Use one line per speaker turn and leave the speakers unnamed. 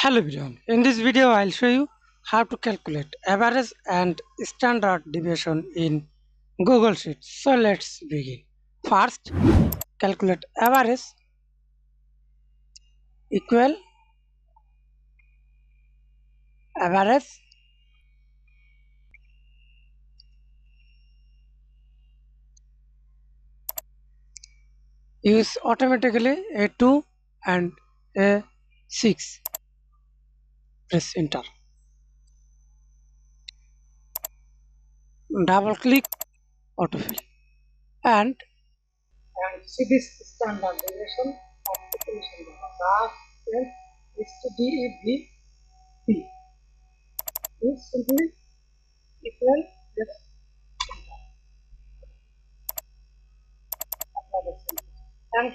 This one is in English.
Hello everyone. In this video, I'll show you how to calculate average and standard deviation in Google Sheets. So let's begin. First, calculate average equal average use automatically A2 and A6. Press enter. Double click autofill and see this standard deviation of population graph and STDEV is simply equal this apply the same. And